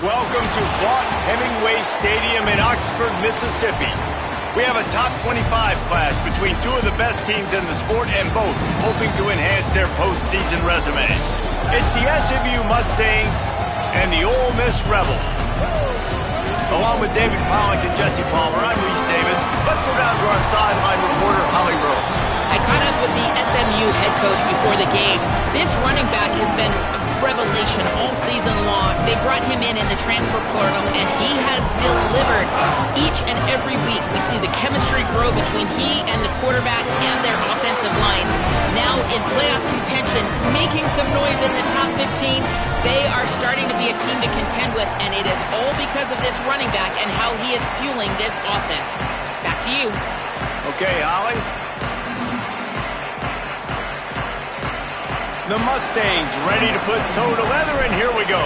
Welcome to Vaught Hemingway Stadium in Oxford, Mississippi. We have a top 25 class between two of the best teams in the sport and both hoping to enhance their postseason resume. It's the SMU Mustangs and the Ole Miss Rebels. Along with David Pollock and Jesse Palmer, I'm Reese Davis. Let's go down to our sideline reporter, Holly Rowe. I caught up with the SMU head coach before the game. This running back has been a revelation all season long. They brought him in the transfer portal, and he has delivered each and every week. We see the chemistry grow between he and the quarterback and their offensive line. Now in playoff contention, making some noise in the top 15. They are starting to be a team to contend with, and it is all because of this running back and how he is fueling this offense. Back to you. Okay, Holly. The Mustangs ready to put toe to leather, and here we go.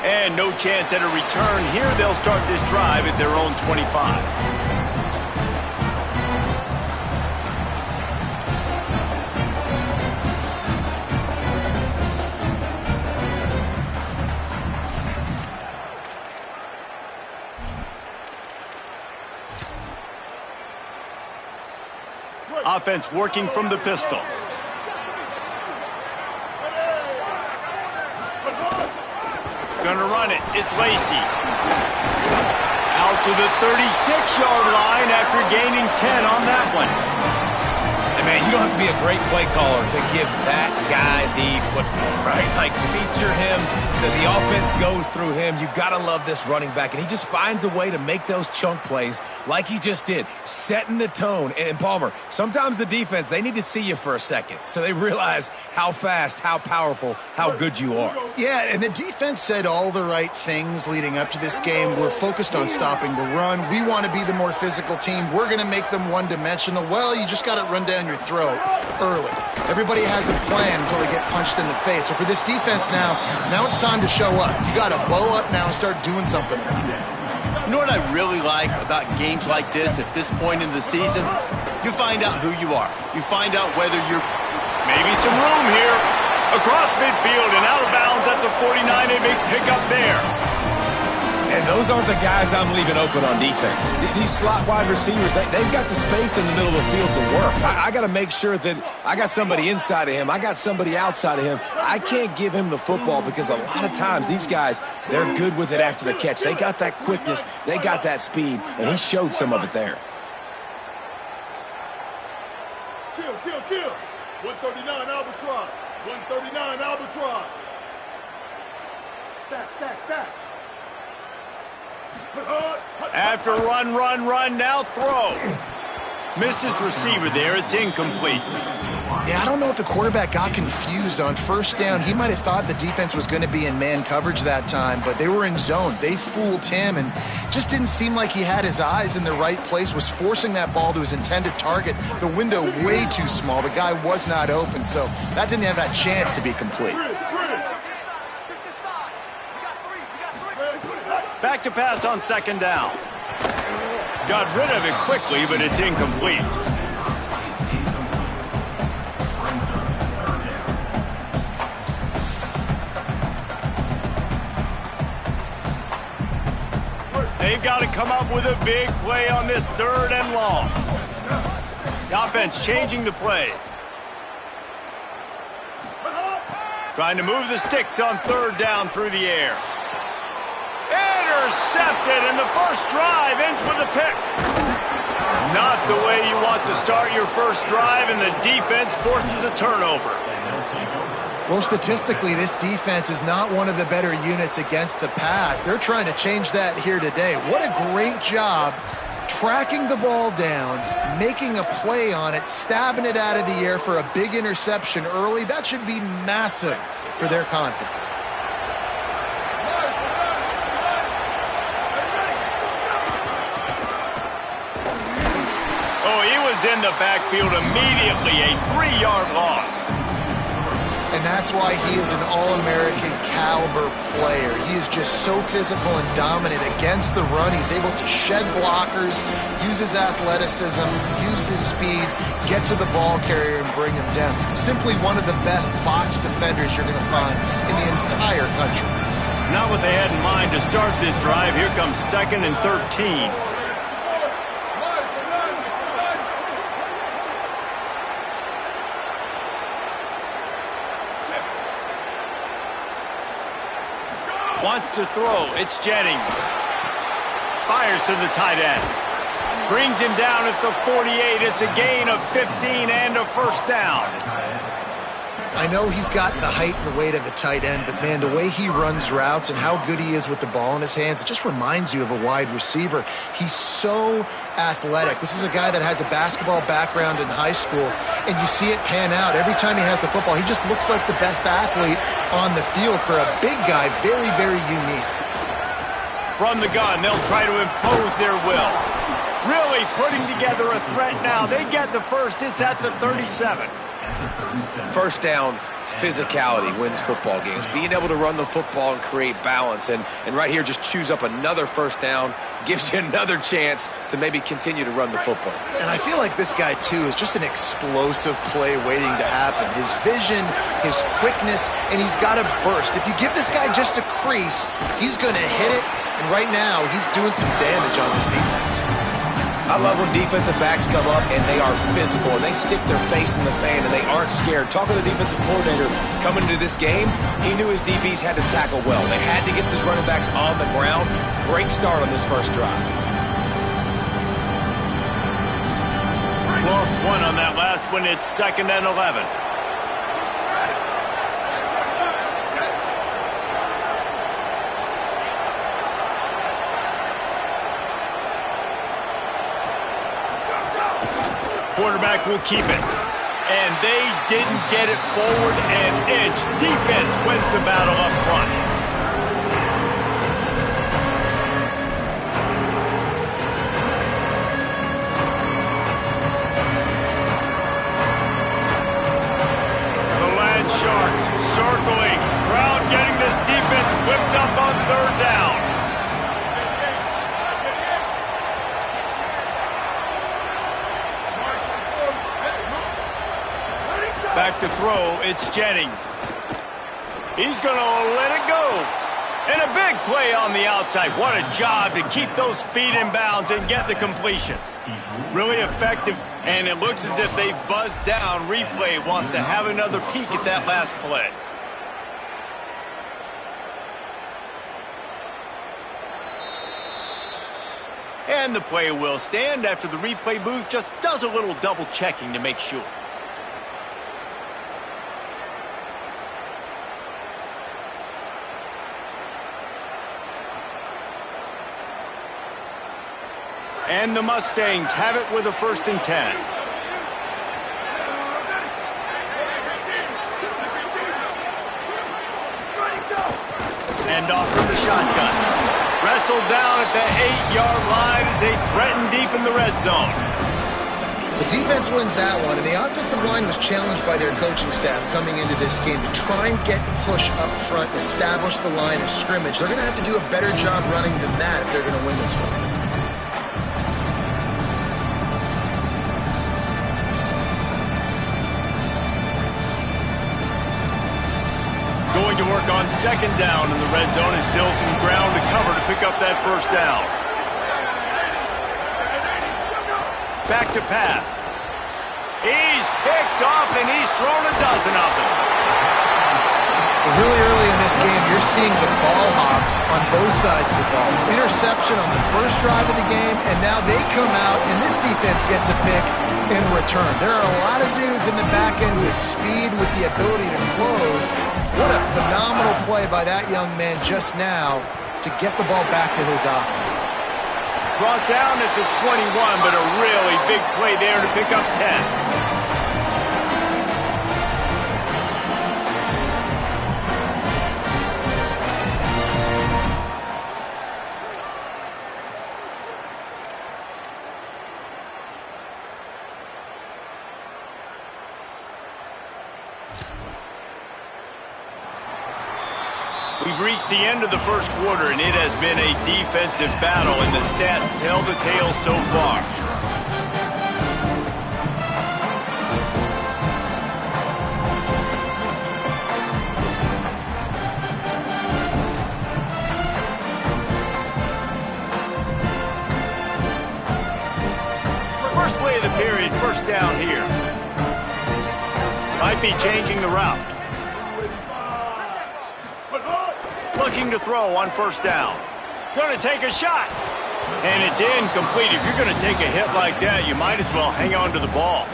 And no chance at a return here. They'll start this drive at their own 25. Offense working from the pistol. Gonna run it. It's Lacey. Out to the 36-yard line after gaining 10 on that one. And man, you don't have to be a great play caller to give that guy the football, right? Like, feature him. The offense goes through him. You've got to love this running back. And he just finds a way to make those chunk plays like he just did, setting the tone. And Palmer, sometimes the defense, they need to see you for a second so they realize how fast, how powerful, how good you are. Yeah, and the defense said all the right things leading up to this game. We're focused on stopping the run. We want to be the more physical team. We're going to make them one-dimensional. Well, you just got to run down your throat early. Everybody has a plan until they get punched in the face. So for this defense now it's time to show up. You got to bow up now and start doing something about it. You know what I really like about games like this at this point in the season? You find out who you are. You find out whether you're maybe some room here. Across midfield and out of bounds at the 49, a big pickup there. And those aren't the guys I'm leaving open on defense. These slot wide receivers, they've got the space in the middle of the field to work. I got to make sure that I got somebody inside of him. I got somebody outside of him. I can't give him the football because a lot of times these guys, they're good with it after the catch. They got that quickness. They got that speed, and he showed some of it there. Kill. 139 Albatross. 139 Albatross. Stack. After run, now throw. Missed his receiver there. It's incomplete. Yeah, I don't know if the quarterback got confused on first down. He might have thought the defense was going to be in man coverage that time, but they were in zone. They fooled him and just didn't seem like he had his eyes in the right place, was forcing that ball to his intended target. The window way too small. The guy was not open, so that didn't have that chance to be complete. Back to pass on second down. Got rid of it quickly, but it's incomplete. They've got to come up with a big play on this third and long. The offense changing the play. Trying to move the sticks on third down through the air. Intercepted, and the first drive ends with a pick. Not the way you want to start your first drive, and the defense forces a turnover. Well, statistically, this defense is not one of the better units against the pass. They're trying to change that here today. What a great job tracking the ball down, making a play on it, stabbing it out of the air for a big interception early. That should be massive for their confidence. Oh, he was in the backfield immediately, a 3-yard loss. and that's why he is an All-American caliber player. He is just so physical and dominant against the run. He's able to shed blockers, use his athleticism, use his speed, get to the ball carrier and bring him down. Simply one of the best box defenders you're going to find in the entire country. Not what they had in mind to start this drive. Here comes 2nd and 13. Wants to throw. It's Jennings. Fires to the tight end. Brings him down at the 48. It's a gain of 15 and a first down. I know he's got the height and the weight of a tight end, but man, the way he runs routes and how good he is with the ball in his hands, it just reminds you of a wide receiver. He's so athletic. This is a guy that has a basketball background in high school, and you see it pan out. Every time he has the football, he just looks like the best athlete on the field. For a big guy, very, very unique. From the gun, they'll try to impose their will. Really putting together a threat now. They get the first. It's at the 37. First down, physicality wins football games. Being able to run the football and create balance. And right here, just choose up another first down, gives you another chance to maybe continue to run the football. And I feel like this guy, too, is just an explosive play waiting to happen. His vision, his quickness, and he's got a burst. If you give this guy just a crease, he's going to hit it. And right now, he's doing some damage on this defense. I love when defensive backs come up and they are physical and they stick their face in the fan and they aren't scared. Talk to the defensive coordinator coming into this game. He knew his DBs had to tackle well. They had to get these running backs on the ground. Great start on this first drive. Lost one on that last one. It's 2nd and 11. Quarterback will keep it. And they didn't get it forward an inch. Defense wins the battle up front. The Land Sharks circling. Crowd getting this defense whipped up on 3rd down. Back to throw, it's Jennings. He's going to let it go. And a big play on the outside. What a job to keep those feet in bounds and get the completion. Really effective, and it looks as if they've buzzed down. Replay wants to have another peek at that last play. And the play will stand after the replay booth just does a little double checking to make sure. And the Mustangs have it with a 1st and 10. And off from the shotgun. Wrestled down at the 8-yard line as they threaten deep in the red zone. The defense wins that one, and the offensive line was challenged by their coaching staff coming into this game to try and get push up front, establish the line of scrimmage. They're going to have to do a better job running than that if they're going to win this one. Going to work on 2nd down in the red zone, and still some ground to cover to pick up that first down. Back to pass. He's picked off, and he's thrown a dozen of them. Really early in this game, you're seeing the ball hawks on both sides of the ball. Interception on the first drive of the game, and now they come out, and this defense gets a pick in return. There are a lot of dudes in the back end with speed, with the ability to close. What a phenomenal play by that young man just now to get the ball back to his offense. Brought down at the 21, but a really big play there to pick up 10. We've reached the end of the first quarter, and it has been a defensive battle, and the stats tell the tale so far. First play of the period, first down here. Might be changing the route. Looking to throw on first down. Going to take a shot. And it's incomplete. If you're going to take a hit like that, you might as well hang on to the ball.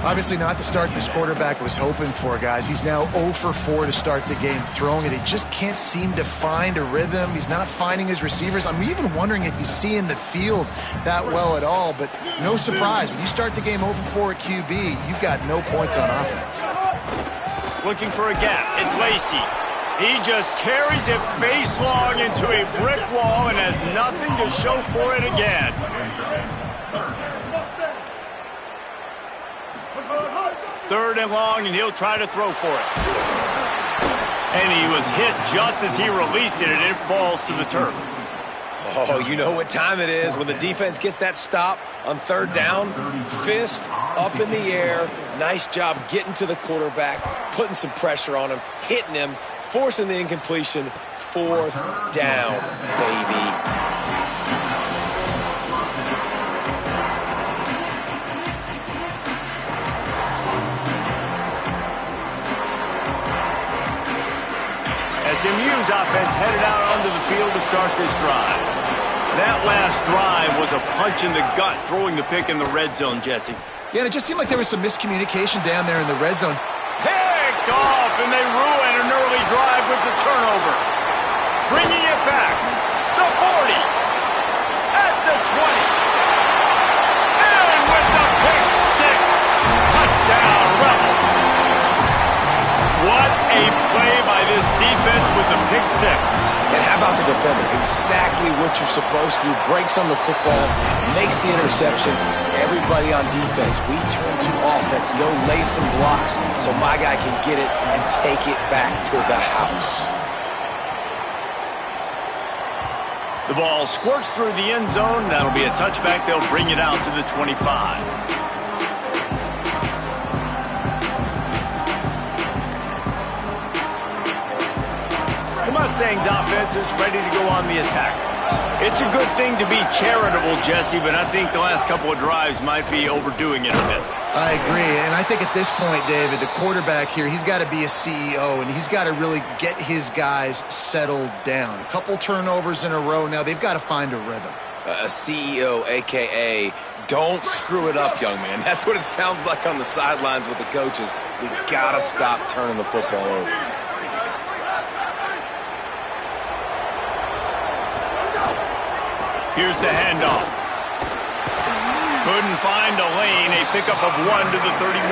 Obviously not the start this quarterback was hoping for, guys. He's now 0 for 4 to start the game throwing it. He just can't seem to find a rhythm. He's not finding his receivers. I'm even wondering if he's seeing the field that well at all. But no surprise, when you start the game 0 for 4 at QB, you've got no points on offense. Looking for a gap. It's Lacy. He just carries it face long into a brick wall and has nothing to show for it again. Third and long, and he'll try to throw for it. And he was hit just as he released it, and it falls to the turf. Oh, you know what time it is when the defense gets that stop on third down. Fist up in the air. Nice job getting to the quarterback, putting some pressure on him, hitting him, forcing the incompletion. Fourth down, baby. SMU's offense headed out onto the field to start this drive. That last drive was a punch in the gut, throwing the pick in the red zone, Jesse. Yeah, and it just seemed like there was some miscommunication down there in the red zone. Picked off, and they ruin an early drive with the turnover. Bringing it back. The 40. At the 20. And with the pick six. Touchdown, Rebels. What a play by this defense with the pick six. And how about the defender? Exactly what you're supposed to do. Breaks on the football, makes the interception. Everybody on defense, we turn to offense. Go lay some blocks so my guy can get it and take it back to the house. The ball squirts through the end zone. That'll be a touchback. They'll bring it out to the 25. Mustangs offense is ready to go on the attack. It's a good thing to be charitable, Jesse, but I think the last couple of drives might be overdoing it a bit. I agree, and I think at this point, David, the quarterback here, he's got to be a CEO, and he's got to really get his guys settled down. A couple turnovers in a row now. They've got to find a rhythm. A CEO, a.k.a. don't screw it up, young man. That's what it sounds like on the sidelines with the coaches. We got to stop turning the football over. Here's the handoff. Couldn't find a lane. A pickup of 1 to the 31.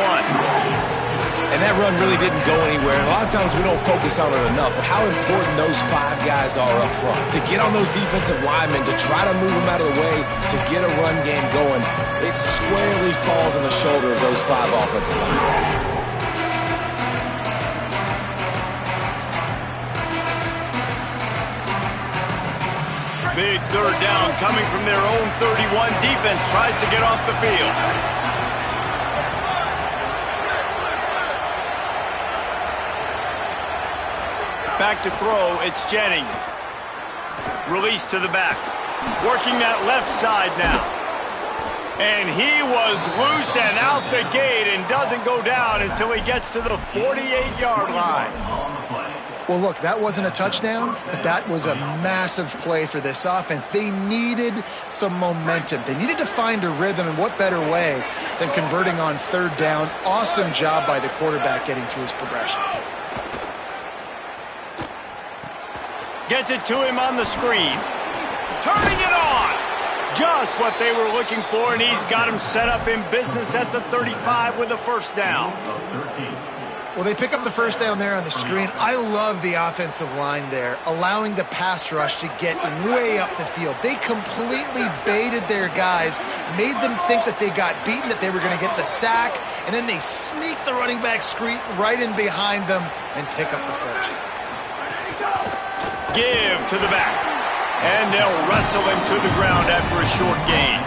And that run really didn't go anywhere. And a lot of times we don't focus on it enough, but how important those 5 guys are up front. To get on those defensive linemen, to try to move them out of the way, to get a run game going, it squarely falls on the shoulder of those 5 offensive linemen. Big third down coming from their own 31. Defense tries to get off the field. Back to throw, it's Jennings. Release to the back. Working that left side now. And he was loose and out the gate and doesn't go down until he gets to the 48-yard line. Well, look, that wasn't a touchdown, but that was a massive play for this offense. They needed some momentum. They needed to find a rhythm, and what better way than converting on third down. Awesome job by the quarterback getting through his progression. Gets it to him on the screen. Turning it on. Just what they were looking for, and he's got him set up in business at the 35 with a first down. Well, they pick up the first down there on the screen. I love the offensive line there, allowing the pass rush to get way up the field. They completely baited their guys, made them think that they got beaten, that they were going to get the sack, and then they sneak the running back screen right in behind them and pick up the first. Give to the back. And they'll wrestle him to the ground after a short gain.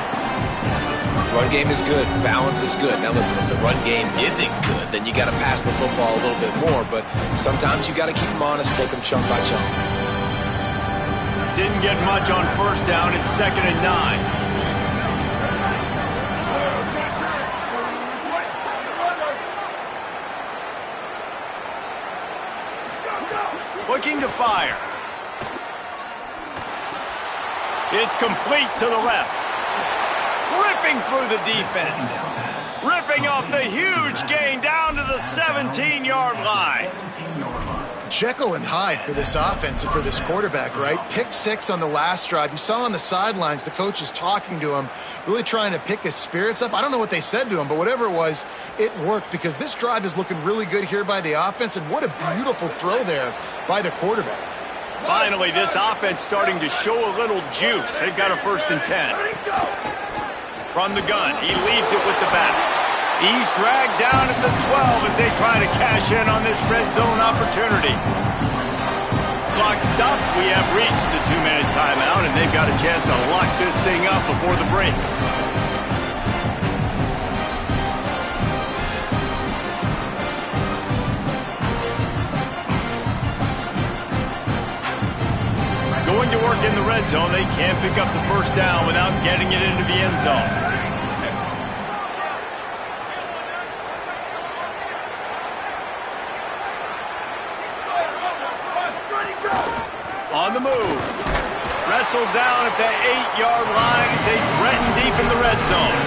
Run game is good. Balance is good. Now listen, if the run game isn't good, then you got to pass the football a little bit more. But sometimes you got to keep them honest, take them chunk by chunk. Didn't get much on first down. It's 2nd and 9. Looking to fire. It's complete to the left. Ripping through the defense. Ripping off the huge gain down to the 17-yard line. Jekyll and Hyde for this offense and for this quarterback, right? Pick 6 on the last drive. You saw on the sidelines the coach is talking to him, really trying to pick his spirits up. I don't know what they said to him, but whatever it was, it worked because this drive is looking really good here by the offense, and what a beautiful throw there by the quarterback. Finally, this offense starting to show a little juice. They've got a 1st and 10. From the gun, he leaves it with the back. He's dragged down at the 12 as they try to cash in on this red zone opportunity. Clock stopped. We have reached the 2-minute timeout, and they've got a chance to lock this thing up before the break. Going to work in the red zone. They can't pick up the 1st down without getting it into the end zone. On the move. Wrestled down at the 8-yard line as they threaten deep in the red zone.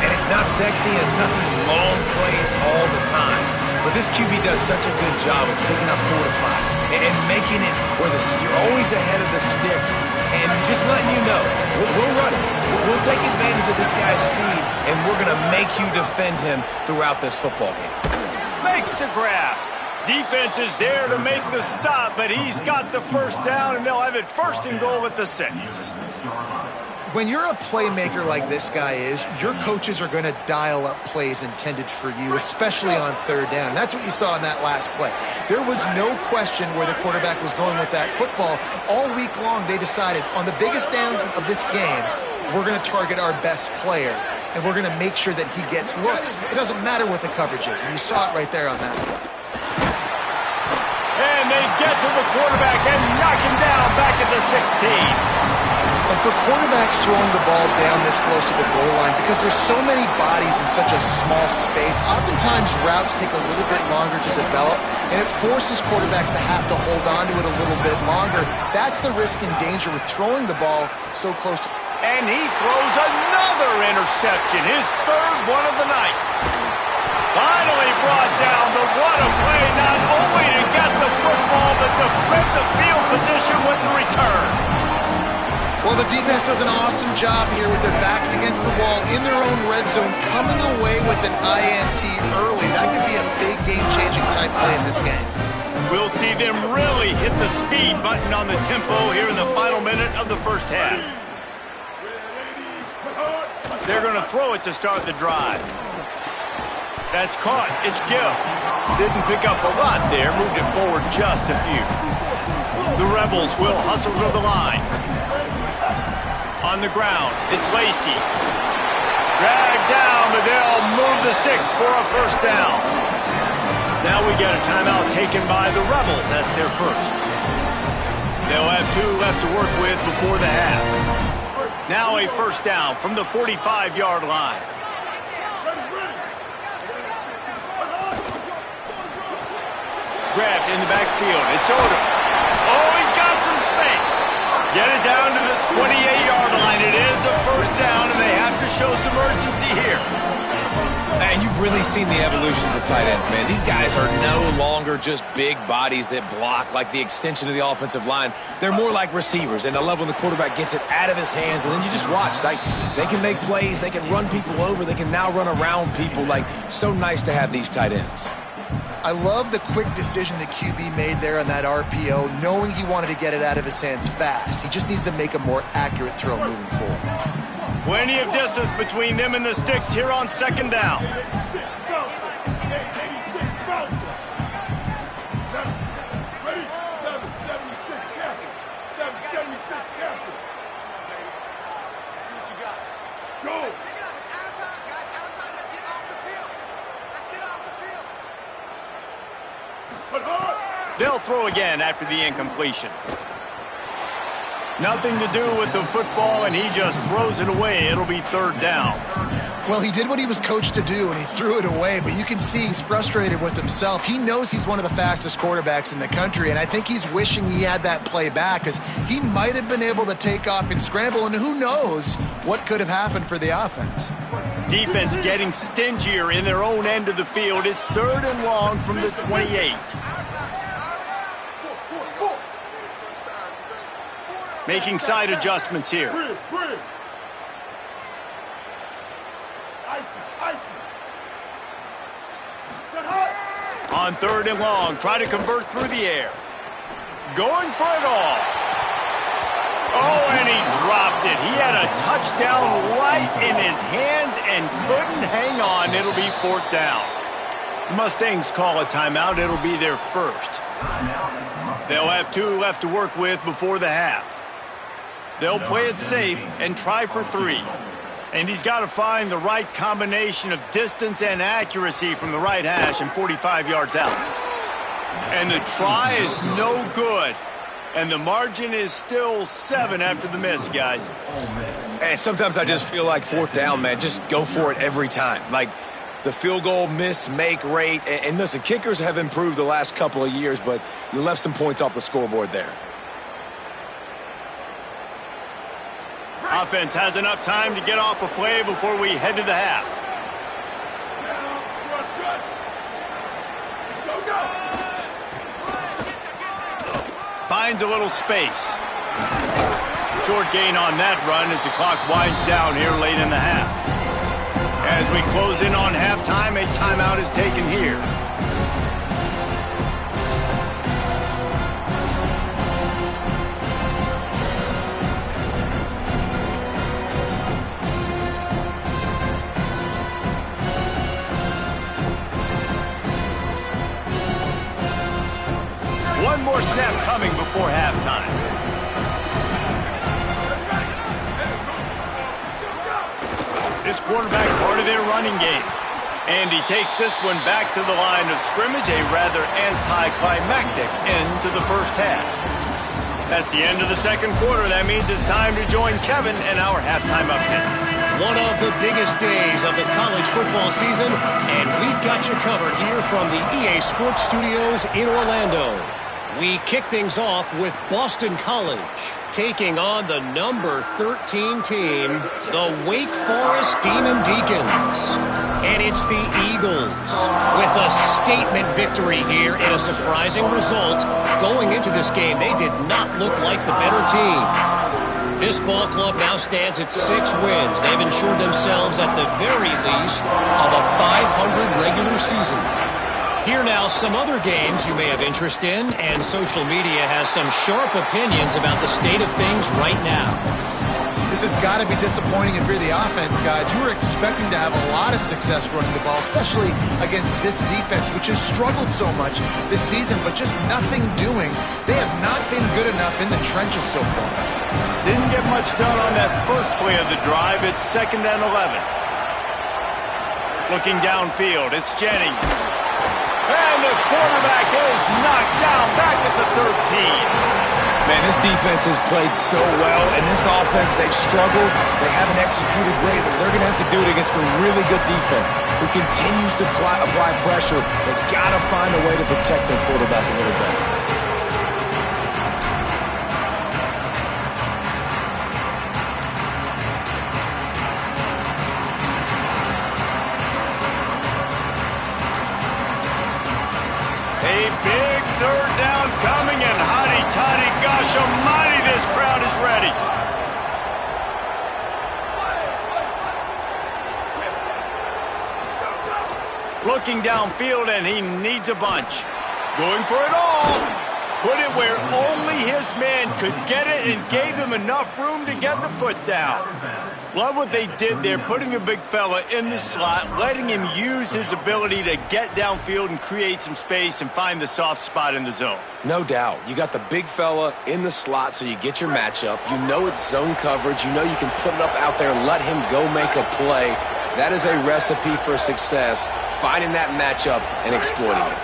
And it's not sexy, and it's not these long plays all the time. But this QB does such a good job of picking up 4 to 5 and making it where you're always ahead of the sticks and just letting you know, we'll run it. We'll take advantage of this guy's speed, and we're going to make you defend him throughout this football game. Makes the grab. Defense is there to make the stop, but he's got the 1st down, and they'll have it 1st and goal at the 6. When you're a playmaker like this guy is, your coaches are going to dial up plays intended for you, especially on 3rd down. That's what you saw in that last play. There was no question where the quarterback was going with that football. All week long, they decided on the biggest downs of this game, we're going to target our best player, and we're going to make sure that he gets looks. It doesn't matter what the coverage is, and you saw it right there on that play. And they get to the quarterback and knock him down back at the 16. And for quarterbacks throwing the ball down this close to the goal line, because there's so many bodies in such a small space, oftentimes routes take a little bit longer to develop, and it forces quarterbacks to have to hold on to it a little bit longer. That's the risk and danger with throwing the ball so close to... And he throws another interception, his 3rd one of the night. Finally brought down, but what a play, not only to get the football, but to flip the field position with the return. Well, the defense does an awesome job here with their backs against the wall in their own red zone, coming away with an INT early. That could be a big game-changing type play in this game. We'll see them really hit the speed button on the tempo here in the final minute of the 1st half. They're going to throw it to start the drive. That's caught. It's Gill. Didn't pick up a lot there. Moved it forward just a few. The Rebels will hustle to the line. On the ground, it's Lacey. Dragged down, but they'll move the sticks for a 1st down. Now we get a timeout taken by the Rebels. That's their 1st. They'll have 2 left to work with before the half. Now a 1st down from the 45-yard line. Grabbed in the backfield. It's Odom. Oh, he's got some space. Get it down to the 28-yard line. It is a 1st down, and they have to show some urgency here. And you've really seen the evolutions of tight ends, man. These guys are no longer just big bodies that block like the extension of the offensive line. They're more like receivers, and I love when the quarterback gets it out of his hands, and then you just watch. Like, they can make plays. They can run people over. They can now run around people. Like, so nice to have these tight ends. I love the quick decision the QB made there on that RPO, knowing he wanted to get it out of his hands fast. He just needs to make a more accurate throw moving forward. Plenty of distance between them and the sticks here on 2nd down. They'll throw again after the incompletion. Nothing to do with the football, and he just throws it away. It'll be third down. Well, he did what he was coached to do, and he threw it away, but you can see he's frustrated with himself. He knows he's one of the fastest quarterbacks in the country, and I think he's wishing he had that play back because he might have been able to take off and scramble, and who knows what could have happened for the offense. Defense getting stingier in their own end of the field. It's third and long from the 28. Making side adjustments here. On third and long, try to convert through the air. Going for it all. Oh, and he dropped it. He had a touchdown right in his hands and couldn't hang on. It'll be fourth down. Mustangs call a timeout. It'll be their first. They'll have 2 left to work with before the half. They'll play it safe and try for 3. And he's got to find the right combination of distance and accuracy from the right hash and 45 yards out. And the try is no good. And the margin is still 7 after the miss, guys. And sometimes I just feel like fourth down, man, just go for it every time. Like the field goal miss-make rate. And listen, kickers have improved the last couple of years, but you left some points off the scoreboard there. Offense has enough time to get off a play before we head to the half. Finds a little space. Short gain on that run as the clock winds down here late in the half. As we close in on halftime, a timeout is taken here. One more snap coming before halftime. This quarterback part of their running game. And he takes this one back to the line of scrimmage, a rather anticlimactic end to the first half. That's the end of the second quarter. That means it's time to join Kevin and our halftime update. One of the biggest days of the college football season, and we've got you covered here from the EA Sports Studios in Orlando. We kick things off with Boston College taking on the number 13 team, the Wake Forest Demon Deacons. And it's the Eagles with a statement victory here in a surprising result. Going into this game, they did not look like the better team. This ball club now stands at 6 wins. They've ensured themselves at the very least of a 500 regular season. Here now, some other games you may have interest in, and social media has some sharp opinions about the state of things right now. This has got to be disappointing if you're the offense, guys. You were expecting to have a lot of success running the ball, especially against this defense, which has struggled so much this season, but just nothing doing. They have not been good enough in the trenches so far. Didn't get much done on that first play of the drive. It's 2nd and 11. Looking downfield, it's Jennings. And the quarterback is knocked down back at the 13. Man, this defense has played so well, and this offense, they've struggled. They haven't executed greatly. They're going to have to do it against a really good defense who continues to apply pressure. They got to find a way to protect their quarterback a little better. Third down coming, and hotty-toddy, gosh almighty, this crowd is ready. Looking downfield, and he needs a bunch. Going for it all. Put it where only his man could get it and gave him enough room to get the foot down. Love what they did there, putting the big fella in the slot, letting him use his ability to get downfield and create some space and find the soft spot in the zone. No doubt. You got the big fella in the slot, so you get your matchup. You know it's zone coverage. You know you can put it up out there and let him go make a play. That is a recipe for success, finding that matchup and exploiting it.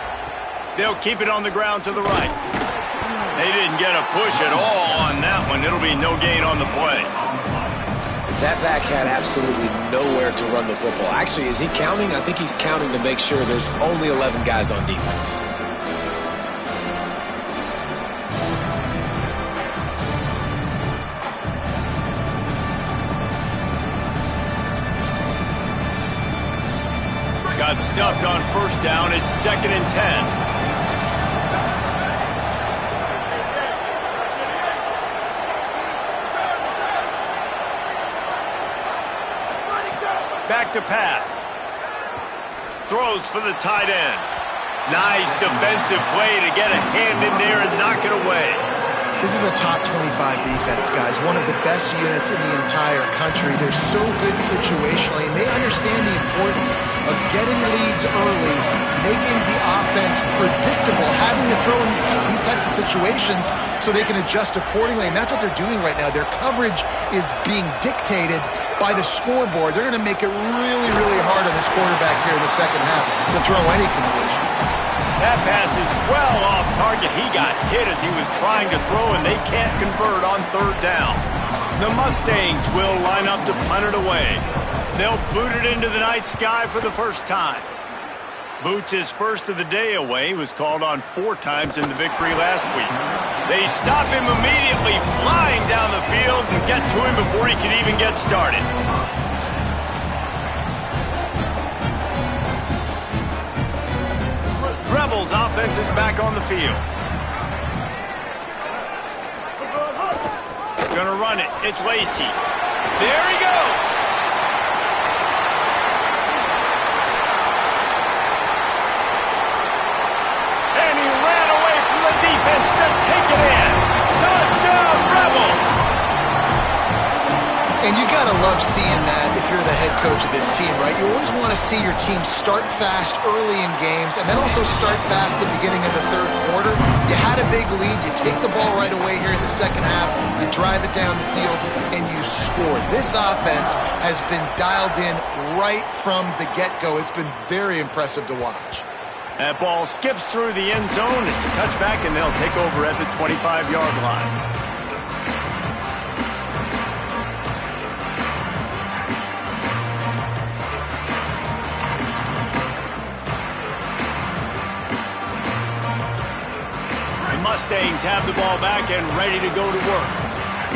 They'll keep it on the ground to the right. They didn't get a push at all on that one. It'll be no gain on the play. That back had absolutely nowhere to run the football. Actually, is he counting? I think he's counting to make sure there's only 11 guys on defense. Got stuffed on first down. It's 2nd and 10. Back to pass. Throws for the tight end. Nice defensive play to get a hand in there and knock it away. This is a top 25 defense, guys. One of the best units in the entire country. They're so good situationally, and they understand the importance of getting leads early, making the offense predictable, having to throw in these types of situations so they can adjust accordingly, and that's what they're doing right now. Their coverage is being dictated by the scoreboard. They're going to make it really, really hard on this quarterback here in the second half to throw any completions. That pass is well off target. He got hit as he was trying to throw, and they can't convert on third down. The Mustangs will line up to punt it away. They'll boot it into the night sky for the first time. Boots his first of the day away. He was called on 4 times in the victory last week. They stop him immediately, flying down the field, and get to him before he can even get started. Rebels offense is back on the field. Gonna run it. It's Lacey. There he goes. And he ran away from the defense to take it in. Touchdown, Rebels. And you got to love seeing that if you're the head coach of this team, right? You always want to see your team start fast early in games and then also start fast at the beginning of the third quarter. You had a big lead. You take the ball right away here in the second half. You drive it down the field, and you score. This offense has been dialed in right from the get-go. It's been very impressive to watch. That ball skips through the end zone. It's a touchback, and they'll take over at the 25-yard line. Mustangs have the ball back and ready to go to work.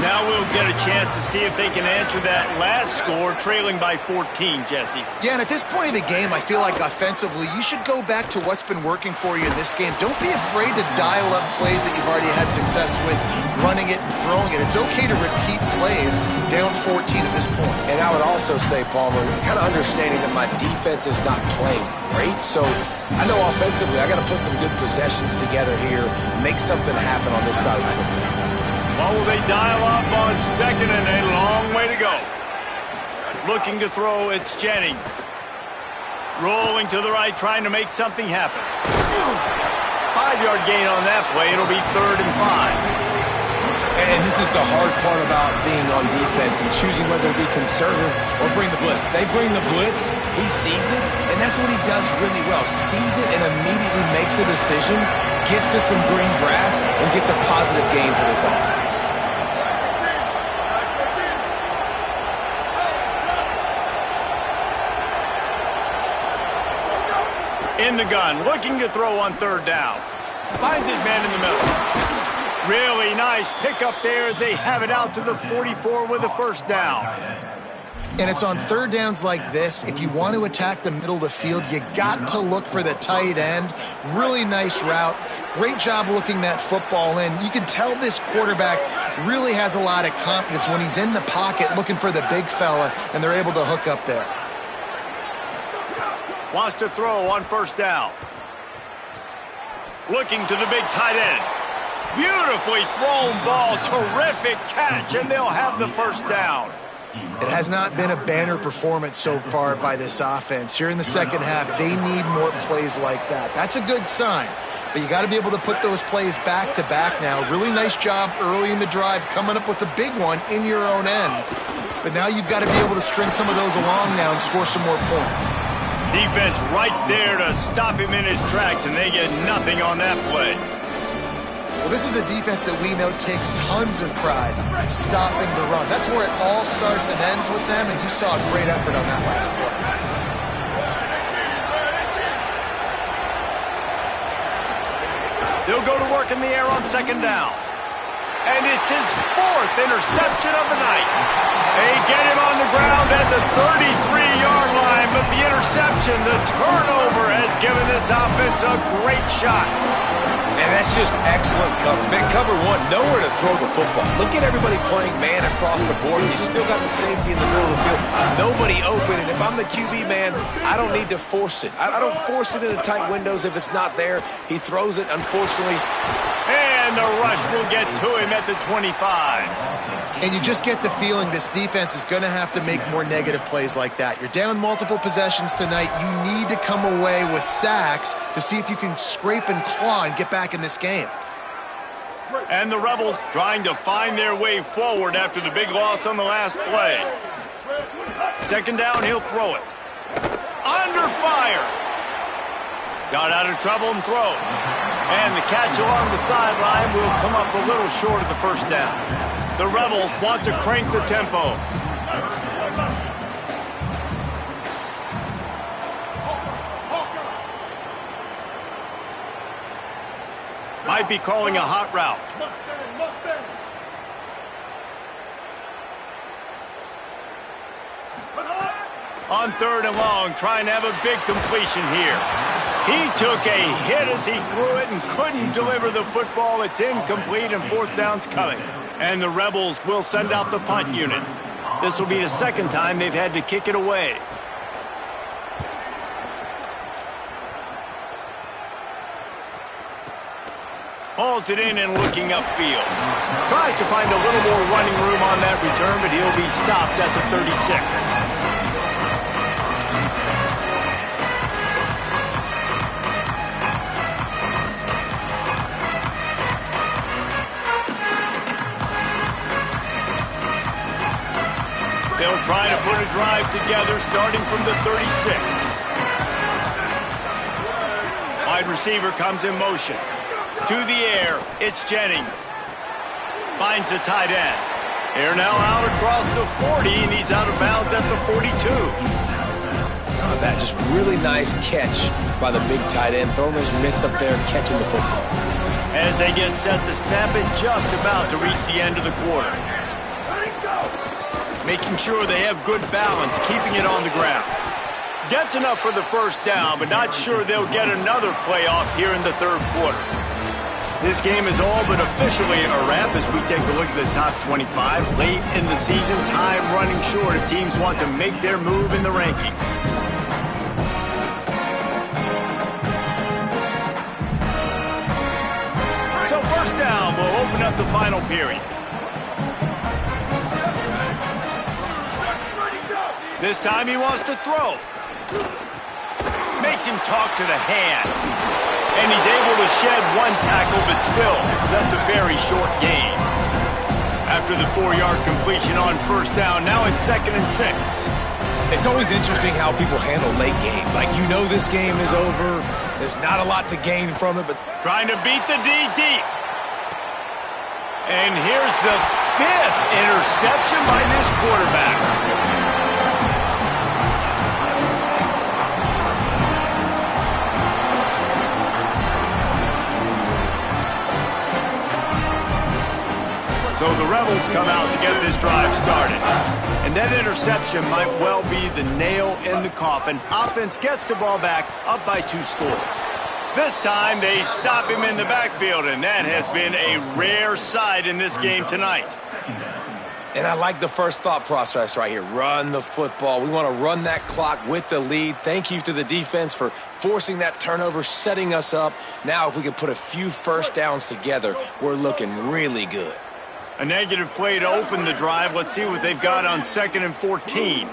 Now we'll get a chance to see if they can answer that last score, trailing by 14, Jesse. Yeah, and at this point of the game, I feel like offensively, you should go back to what's been working for you in this game. Don't be afraid to dial up plays that you've already had success with, running it and throwing it. It's okay to repeat plays down 14 at this point. And I would also say, Palmer, kind of understanding that my defense is not playing great, so I know offensively I got to put some good possessions together here, make something happen on this side of the football. What will they dial up on second, and a long way to go. Looking to throw, it's Jennings. Rolling to the right, trying to make something happen. 5-yard gain on that play. It'll be 3rd and 5. And this is the hard part about being on defense and choosing whether to be conservative or bring the blitz. They bring the blitz, he sees it, and that's what he does really well. Sees it and immediately makes a decision, gets to some green grass, and gets a positive gain for this offense. In the gun, looking to throw on 3rd down. Finds his man in the middle. Really nice pickup there as they have it out to the 44 with a 1st down. And it's on 3rd downs like this. If you want to attack the middle of the field, you got to look for the tight end. Really nice route. Great job looking that football in. You can tell this quarterback really has a lot of confidence when he's in the pocket looking for the big fella, and they're able to hook up there. Wants to throw on 1st down. Looking to the big tight end. Beautifully thrown ball. Terrific catch, and they'll have the 1st down. It has not been a banner performance so far by this offense. Here in the second half, they need more plays like that. That's a good sign, but you got to be able to put those plays back to back now. Really nice job early in the drive, coming up with a big one in your own end. But now you've got to be able to string some of those along now and score some more points. Defense right there to stop him in his tracks, and they get nothing on that play. Well, this is a defense that we know takes tons of pride stopping the run. That's where it all starts and ends with them, and you saw a great effort on that last play. They'll go to work in the air on second down. And it's his 4th interception of the night. They get him on the ground at the 33-yard line, but the interception, the turnover, has given this offense a great shot. And that's just excellent coverage. Man, cover one, nowhere to throw the football. Look at everybody playing man across the board. You still got the safety in the middle of the field. Nobody open, and if I'm the QB, man, I don't need to force it. I don't force it into tight windows if it's not there. He throws it, unfortunately. And the rush will get to him at the 25. And you just get the feeling this defense is going to have to make more negative plays like that. You're down multiple possessions tonight. You need to come away with sacks to see if you can scrape and claw and get back in this game. And the Rebels trying to find their way forward after the big loss on the last play. Second down, he'll throw it. Under fire. Got out of trouble and throws. And the catch along the sideline will come up a little short of the first down. The Rebels want to crank the tempo. Might be calling a hot route. Mustang. On 3rd and long, trying to have a big completion here. He took a hit as he threw it and couldn't deliver the football. It's incomplete and 4th down's coming. And the Rebels will send out the punt unit. This will be the 2nd time they've had to kick it away. Hauls it in and looking upfield. Tries to find a little more running room on that return, but he'll be stopped at the 36. They'll try to put a drive together starting from the 36. Wide receiver comes in motion. To the air, it's Jennings. Finds the tight end. They're now out across the 40, and he's out of bounds at the 42. Oh, that just really nice catch by the big tight end. Throwing those mitts up there, catching the football. As they get set to snap it, just about to reach the end of the quarter. Making sure they have good balance, keeping it on the ground. Gets enough for the first down, but not sure they'll get another playoff here in the 3rd quarter. This game is all but officially a wrap as we take a look at the top 25. Late in the season, time running short as teams want to make their move in the rankings. So 1st down will open up the final period. This time he wants to throw. Makes him talk to the hand. And he's able to shed one tackle, but still, just a very short gain. After the 4-yard completion on 1st down, now it's 2nd and 6. It's always interesting how people handle late game. Like, you know this game is over. There's not a lot to gain from it, but trying to beat the D deep. And here's the 5th interception by this quarterback. So the Rebels come out to get this drive started. And that interception might well be the nail in the coffin. Offense gets the ball back, up by 2 scores. This time they stop him in the backfield, and that has been a rare sight in this game tonight. And I like the first thought process right here. Run the football. We want to run that clock with the lead. Thank you to the defense for forcing that turnover, setting us up. Now if we can put a few first downs together, we're looking really good. A negative play to open the drive. Let's see what they've got on 2nd and 14.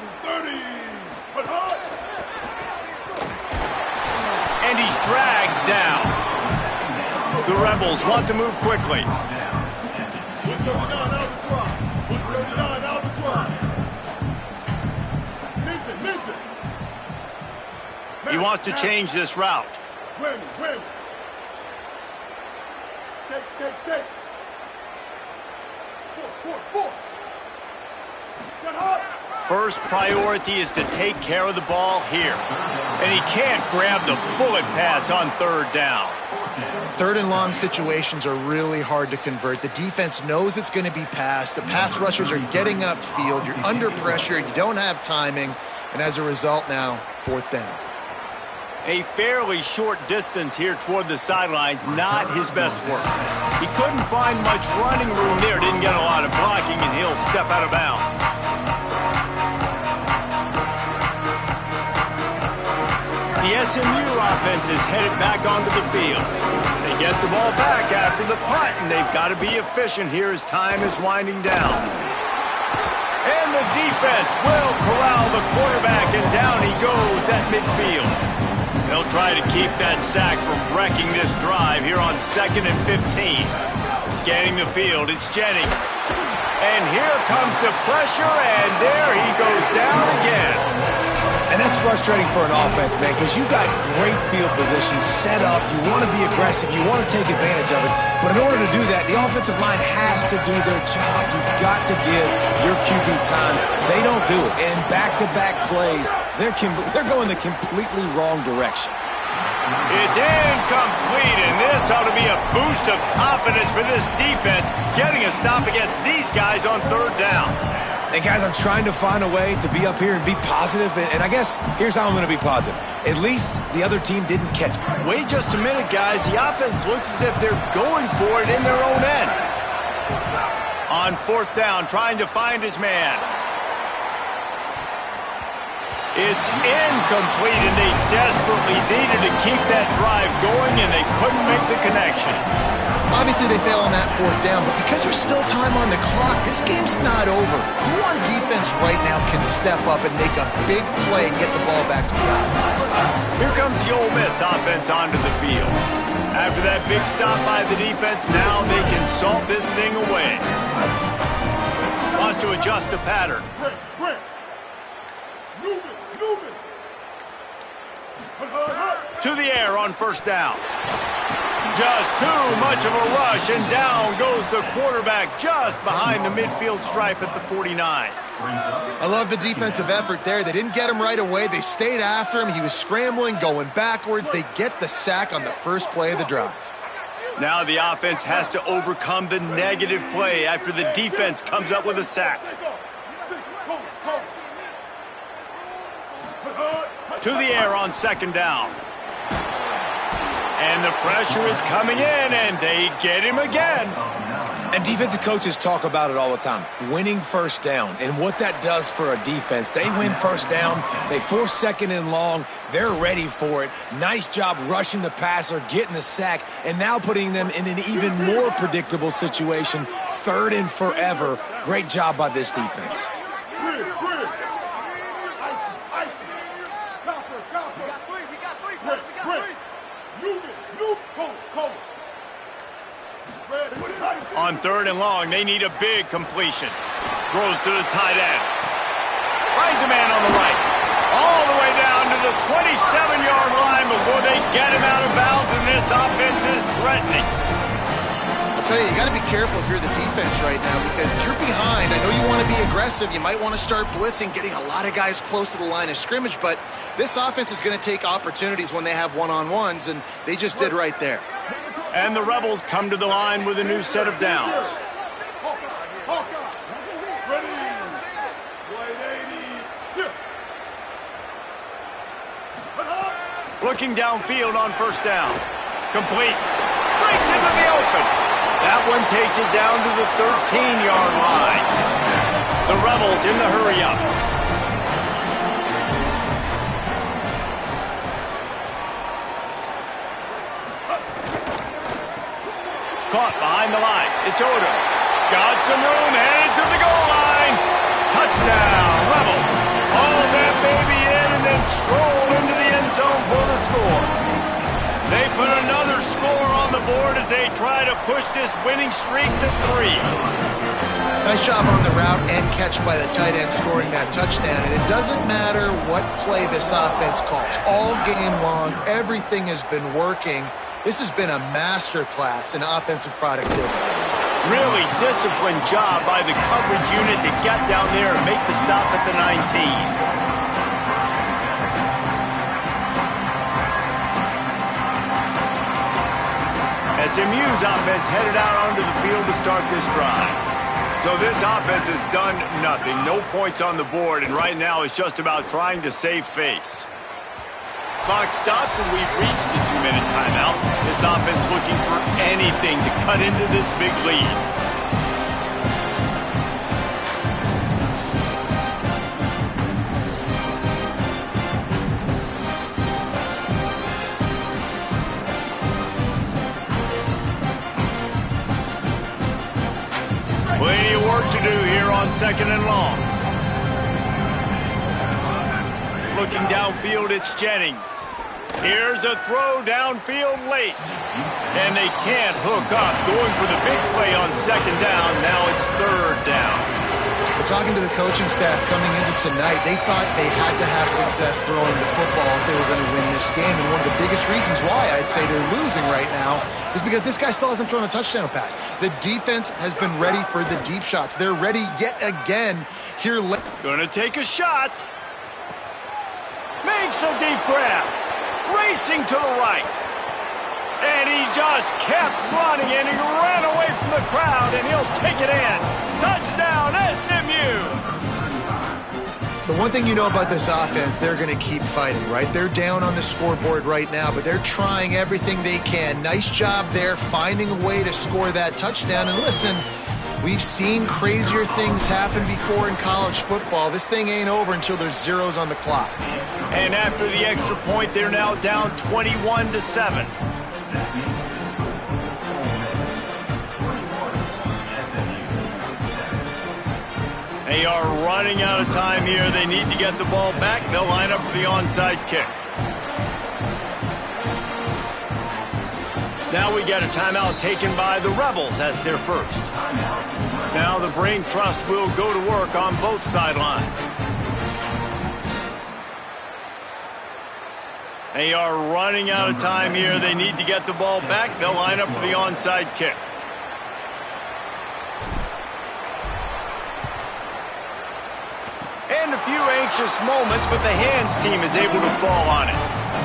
And he's dragged down. The Rebels want to move quickly. 139 Albatross. Minton. He wants to change this route. Win. Stay. Force. Set hard. First priority is to take care of the ball here. And he can't grab the bullet pass on third down. Third and long situations are really hard to convert. The defense knows it's going to be passed. The pass rushers are getting upfield. You're under pressure. You don't have timing. And as a result now, fourth down. A fairly short distance here toward the sidelines, not his best work. He couldn't find much running room there, didn't get a lot of blocking, and he'll step out of bounds. The SMU offense is headed back onto the field. They get the ball back after the punt, and they've got to be efficient here as time is winding down. And the defense will corral the quarterback, and down he goes at midfield. They'll try to keep that sack from wrecking this drive here on 2nd and 15. Scanning the field, it's Jennings. And here comes the pressure, and there he goes down again. And that's frustrating for an offense, man, because you got great field position set up. You want to be aggressive. You want to take advantage of it. But in order to do that, the offensive line has to do their job. You've got to give your QB time. They don't do it. And back-to-back plays, they're going the completely wrong direction. It's incomplete, and this ought to be a boost of confidence for this defense, getting a stop against these guys on third down. And guys, I'm trying to find a way to be up here and be positive, and I guess here's how I'm going to be positive. At least the other team didn't catch it. Wait just a minute, guys. The offense looks as if they're going for it in their own end. On fourth down, trying to find his man. It's incomplete, and they desperately needed to keep that drive going, and they couldn't make the connection. Obviously, they fail on that fourth down, but because there's still time on the clock, this game's not over. Who on defense right now can step up and make a big play and get the ball back to the offense? Here comes the Ole Miss offense onto the field. After that big stop by the defense, now they can salt this thing away. Wants to adjust the pattern. Quick. Move it. To the air on first down. Just too much of a rush, and down goes the quarterback just behind the midfield stripe at the 49. I love the defensive effort there. They didn't get him right away. They stayed after him. He was scrambling, going backwards. They get the sack on the first play of the drive. Now the offense has to overcome the negative play after the defense comes up with a sack. To the air on second down. And the pressure is coming in, and they get him again. And defensive coaches talk about it all the time, winning first down. And what that does for a defense, they win first down, they force second and long, they're ready for it. Nice job rushing the passer, getting the sack, and now putting them in an even more predictable situation, third and forever. Great job by this defense. On third and long, they need a big completion. Throws to the tight end. Finds a man on the right. All the way down to the 27-yard line before they get him out of bounds, and this offense is threatening. I'll tell you, you got to be careful if you're the defense right now because you're behind. I know you want to be aggressive. You might want to start blitzing, getting a lot of guys close to the line of scrimmage, but this offense is going to take opportunities when they have one-on-ones, and they just did right there. And the Rebels come to the line with a new set of downs. Looking downfield on first down. Complete. Breaks into the open. That one takes it down to the 13-yard line. The Rebels in the hurry-up. Caught behind the line. It's Odo. Got some room, headed to the goal line. Touchdown, Rebels. All that baby in and then stroll into the end zone for the score. They put another score on the the board as they try to push this winning streak to 3. Nice job on the route and catch by the tight end scoring that touchdown. And it doesn't matter what play this offense calls. All game long, everything has been working. This has been a masterclass in offensive productivity. Really disciplined job by the coverage unit to get down there and make the stop at the 19. SMU's offense headed out onto the field to start this drive. So this offense has done nothing. No points on the board, and right now it's just about trying to save face. Clock stops, and we've reached the 2-minute timeout. This offense looking for anything to cut into this big lead. Plenty of work to do here on 2nd and long. Looking downfield, it's Jennings. Here's a throw downfield late. And they can't hook up. Going for the big play on 2nd down. Now it's 3rd down. But talking to the coaching staff coming into tonight, they thought they had to have success throwing the football if they were going to win this game. And one of the biggest reasons why I'd say they're losing right now is because this guy still hasn't thrown a touchdown pass. The defense has been ready for the deep shots. They're ready yet again here. Gonna take a shot. Makes a deep grab. Racing to the right. And he just kept running, and he ran away from the crowd, and he'll take it in. Touchdown, SMU! The one thing you know about this offense, they're going to keep fighting, right? They're down on the scoreboard right now, but they're trying everything they can. Nice job there, finding a way to score that touchdown. And listen, we've seen crazier things happen before in college football. This thing ain't over until there's zeros on the clock. And after the extra point, they're now down 21-7. They are running out of time here. They need to get the ball back. They'll line up for the onside kick. Now we get a timeout taken by the Rebels as their first. Now the Brain Trust will go to work on both sidelines. They are running out of time here. They need to get the ball back. They'll line up for the onside kick. And a few anxious moments, but the hands team is able to fall on it.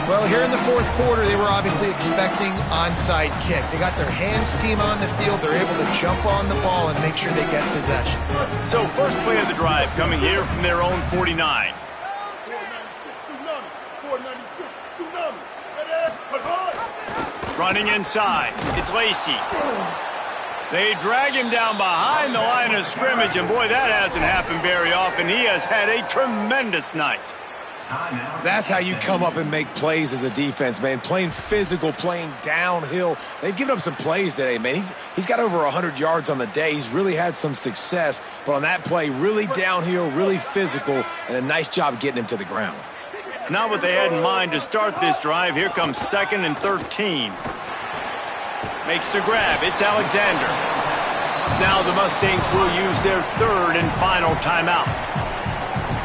Well, here in the fourth quarter, they were obviously expecting onside kick. They got their hands team on the field. They're able to jump on the ball and make sure they get possession. So first play of the drive coming here from their own 49. 496 Tsunami. Running inside, it's Lacey. They drag him down behind the line of scrimmage, and boy, that hasn't happened very often. He has had a tremendous night. That's how you come up and make plays as a defense, man. Playing physical, playing downhill. They've given up some plays today, man. He's got over 100 yards on the day. He's really had some success. But on that play, really downhill, really physical, and a nice job getting him to the ground. Not what they had in mind to start this drive. Here comes 2nd and 13. Makes the grab. It's Alexander. Now the Mustangs will use their 3rd and final timeout.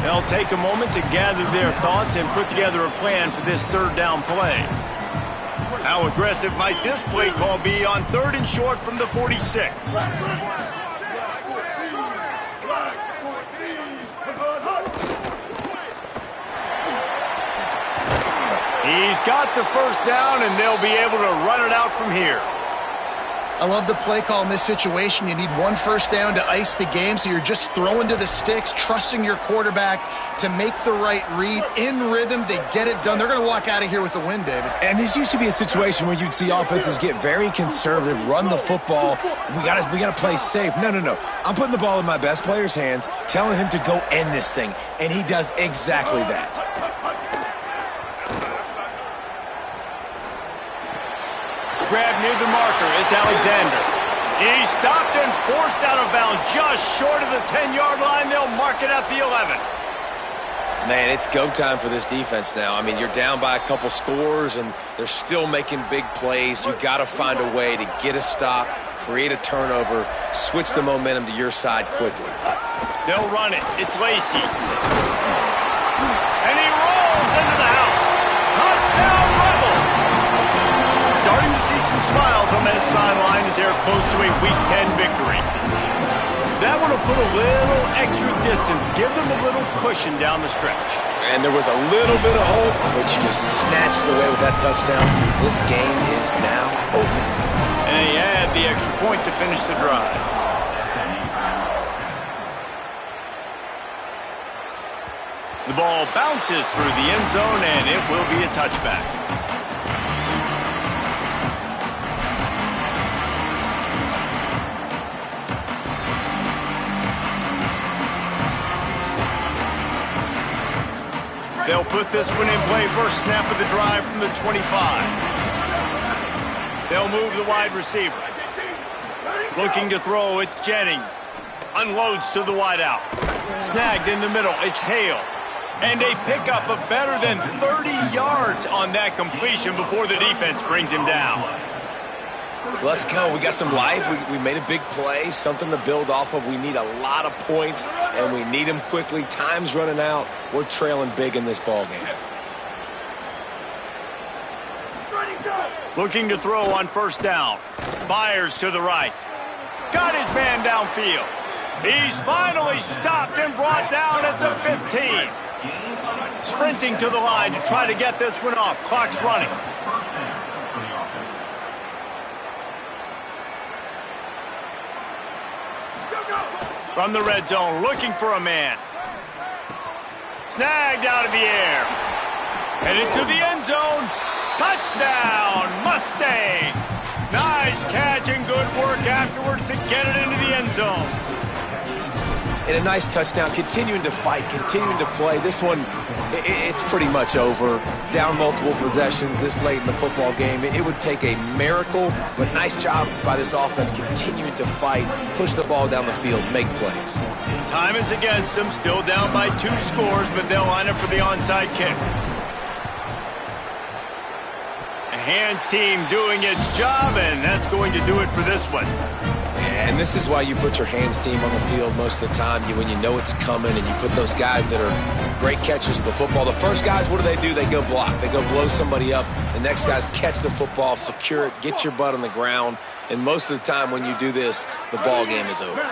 They'll take a moment to gather their thoughts and put together a plan for this 3rd down play. How aggressive might this play call be on 3rd and short from the 46? He's got the first down, and they'll be able to run it out from here. I love the play call in this situation. You need 1 first down to ice the game, so you're just throwing to the sticks, trusting your quarterback to make the right read. In rhythm, they get it done. They're going to walk out of here with the win, David. And this used to be a situation where you'd see offenses get very conservative, run the football. We gotta play safe. No. I'm putting the ball in my best player's hands, telling him to go end this thing, and he does exactly that. Grab near the marker. It's Alexander. He's stopped and forced out of bounds just short of the 10-yard line. They'll mark it at the 11. Man, it's go time for this defense now. I mean, you're down by a couple scores, and they're still making big plays. You got to find a way to get a stop, create a turnover, switch the momentum to your side quickly. They'll run it. It's Lacey. And he rolls into the house. Touchdown, Rebels! Starting to see some smiles on that sideline as they're close to a Week 10 victory. That one will put a little extra distance, give them a little cushion down the stretch. And there was a little bit of hope, but you just snatched it away with that touchdown. This game is now over. And they add the extra point to finish the drive. The ball bounces through the end zone, and it will be a touchback. They'll put this one in play first snap of the drive from the 25. They'll move the wide receiver. Looking to throw, it's Jennings. Unloads to the wideout. Snagged in the middle, it's Hale. And a pickup of better than 30 yards on that completion before the defense brings him down. Let's go. We got some life. We made a big play, something to build off of. We need a lot of points, and we need them quickly. Time's running out. We're trailing big in this ball game. Looking to throw on first down. Fires to the right. Got his man downfield. He's finally stopped and brought down at the 15. Sprinting to the line to try to get this one off. Clock's running. From the red zone, looking for a man. Snagged out of the air. Headed to the end zone. Touchdown, Mustangs! Nice catch and good work afterwards to get it into the end zone. And a nice touchdown, continuing to fight, continuing to play. This one, it's pretty much over. Down multiple possessions this late in the football game. It would take a miracle, but nice job by this offense continuing to fight, push the ball down the field, make plays. Time is against them, still down by 2 scores, but they'll line up for the onside kick. A hands team doing its job, and that's going to do it for this one. And this is why you put your hands team on the field most of the time, when you know it's coming, and you put those guys that are great catchers of the football. The first guys, what do? They go block. They go blow somebody up. The next guys catch the football, secure it, get your butt on the ground. And most of the time when you do this, the ball game is over.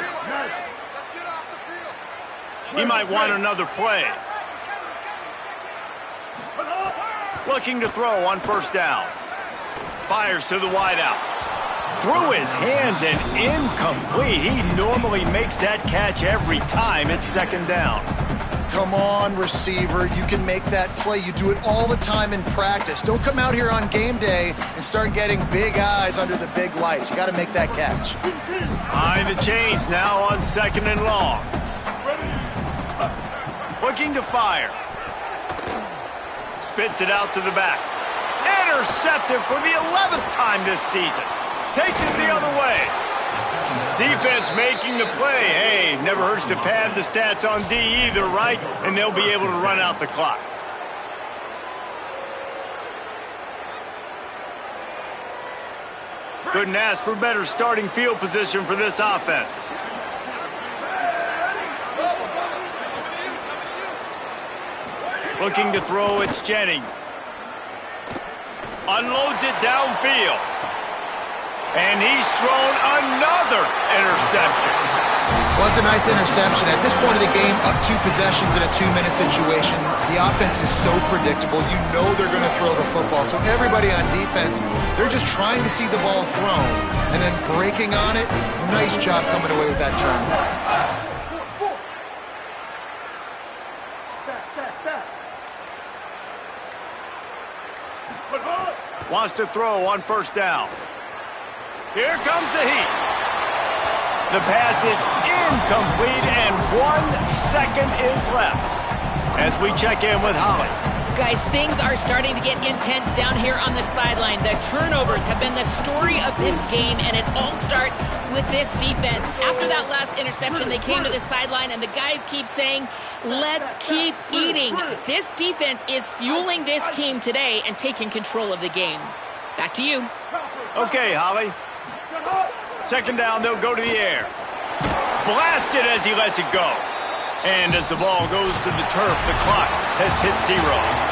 He might want another play. Looking to throw on first down. Fires to the wideout. Through his hands and incomplete. He normally makes that catch every time. It's second down. Come on, receiver. You can make that play. You do it all the time in practice. Don't come out here on game day and start getting big eyes under the big lights. You got to make that catch. Behind the chains now on second and long. Looking to fire. Spits it out to the back. Intercepted for the 11th time this season. Takes it the other way. Defense making the play. Hey, never hurts to pad the stats on D either, right? And they'll be able to run out the clock. Couldn't ask for better starting field position for this offense. Looking to throw, it's Jennings. Unloads it downfield. And he's thrown another interception. Well, it's a nice interception. At this point of the game, up 2 possessions in a 2-minute situation. The offense is so predictable. You know they're going to throw the football. So everybody on defense, they're just trying to see the ball thrown and then breaking on it. Nice job coming away with that turn. Wants to throw on first down. Here comes the heat. The pass is incomplete, and 1 second is left. As we check in with Holly. Guys, things are starting to get intense down here on the sideline. The turnovers have been the story of this game, and it all starts with this defense. After that last interception, they came to the sideline, and the guys keep saying, let's keep eating. This defense is fueling this team today and taking control of the game. Back to you. Okay, Holly. Second down, they'll go to the air. Blasted as he lets it go. And as the ball goes to the turf, the clock has hit 0.